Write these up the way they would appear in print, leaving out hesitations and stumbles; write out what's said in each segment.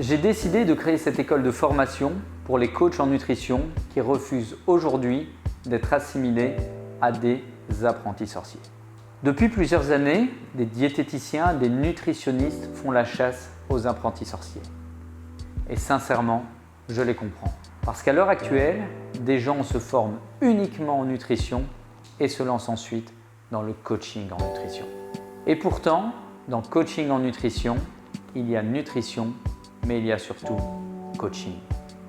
J'ai décidé de créer cette école de formation pour les coachs en nutrition qui refusent aujourd'hui d'être assimilés à des apprentis sorciers. Depuis plusieurs années, des diététiciens, des nutritionnistes font la chasse aux apprentis sorciers. Et sincèrement, je les comprends. Parce qu'à l'heure actuelle, des gens se forment uniquement en nutrition et se lancent ensuite dans le coaching en nutrition. Et pourtant, dans coaching en nutrition, il y a nutrition, mais il y a surtout coaching.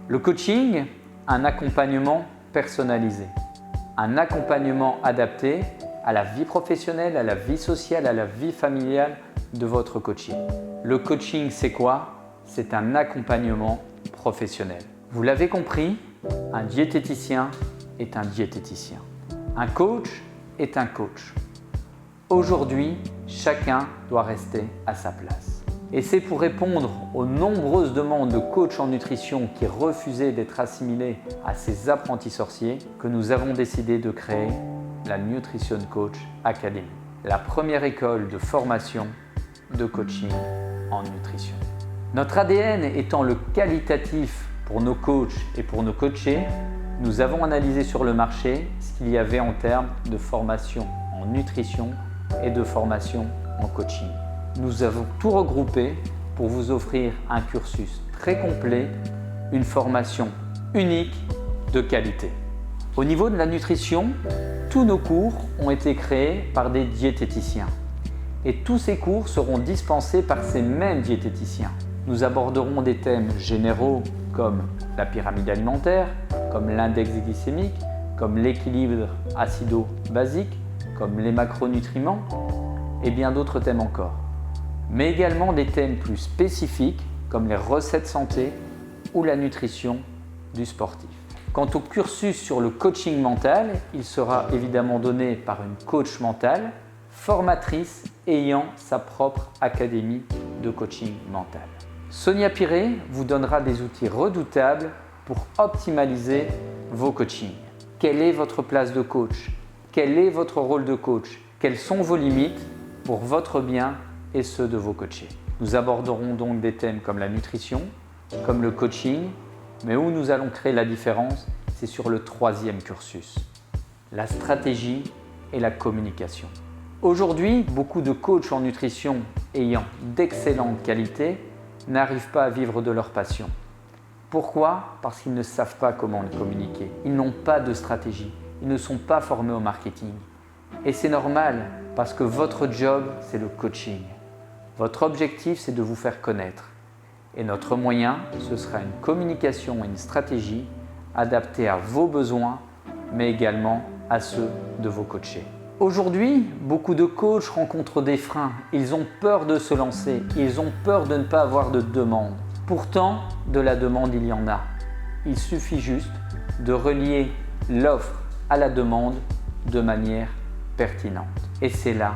Le coaching, un accompagnement personnalisé, un accompagnement adapté à la vie professionnelle, à la vie sociale, à la vie familiale de votre coaching. Le coaching, c'est quoi? C'est un accompagnement professionnel. Vous l'avez compris, un diététicien est un diététicien. Un coach est un coach. Aujourd'hui, chacun doit rester à sa place. Et c'est pour répondre aux nombreuses demandes de coachs en nutrition qui refusaient d'être assimilés à ces apprentis sorciers que nous avons décidé de créer la Nutrition Coach Academy, la première école de formation de coaching en nutrition. Notre ADN étant le qualitatif pour nos coachs et pour nos coachés, nous avons analysé sur le marché ce qu'il y avait en termes de formation en nutrition et de formation en coaching. Nous avons tout regroupé pour vous offrir un cursus très complet, une formation unique de qualité. Au niveau de la nutrition, tous nos cours ont été créés par des diététiciens. Et tous ces cours seront dispensés par ces mêmes diététiciens. Nous aborderons des thèmes généraux comme la pyramide alimentaire, comme l'index glycémique, comme l'équilibre acido-basique, comme les macronutriments et bien d'autres thèmes encore. Mais également des thèmes plus spécifiques comme les recettes santé ou la nutrition du sportif. Quant au cursus sur le coaching mental, il sera évidemment donné par une coach mentale, formatrice ayant sa propre académie de coaching mental. Sonia Piré vous donnera des outils redoutables pour optimaliser vos coachings. Quelle est votre place de coach? Quel est votre rôle de coach? Quelles sont vos limites pour votre bien et ceux de vos coachés? Nous aborderons donc des thèmes comme la nutrition, comme le coaching, mais où nous allons créer la différence, c'est sur le troisième cursus, la stratégie et la communication. Aujourd'hui, beaucoup de coachs en nutrition ayant d'excellentes qualités n'arrivent pas à vivre de leur passion. Pourquoi? Parce qu'ils ne savent pas comment le communiquer. Ils n'ont pas de stratégie. Ils ne sont pas formés au marketing. Et c'est normal parce que votre job, c'est le coaching. Votre objectif, c'est de vous faire connaître. Et notre moyen, ce sera une communication et une stratégie adaptée à vos besoins, mais également à ceux de vos coachés. Aujourd'hui, beaucoup de coachs rencontrent des freins. Ils ont peur de se lancer. Ils ont peur de ne pas avoir de demande. Pourtant, de la demande, il y en a. Il suffit juste de relier l'offre à la demande de manière pertinente. Et c'est là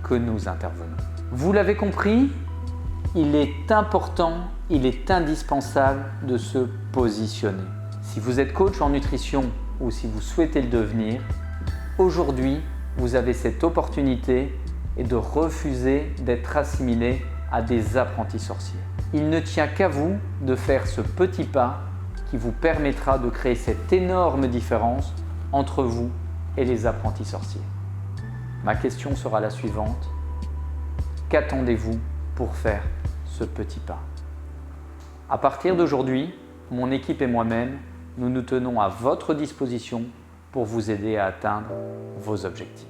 que nous intervenons. Vous l'avez compris, il est important, il est indispensable de se positionner. Si vous êtes coach en nutrition ou si vous souhaitez le devenir, aujourd'hui, vous avez cette opportunité et de refuser d'être assimilé à des apprentis sorciers. Il ne tient qu'à vous de faire ce petit pas qui vous permettra de créer cette énorme différence entre vous et les apprentis sorciers. Ma question sera la suivante. Qu'attendez-vous pour faire ce petit pas? À partir d'aujourd'hui, mon équipe et moi-même, nous nous tenons à votre disposition pour vous aider à atteindre vos objectifs.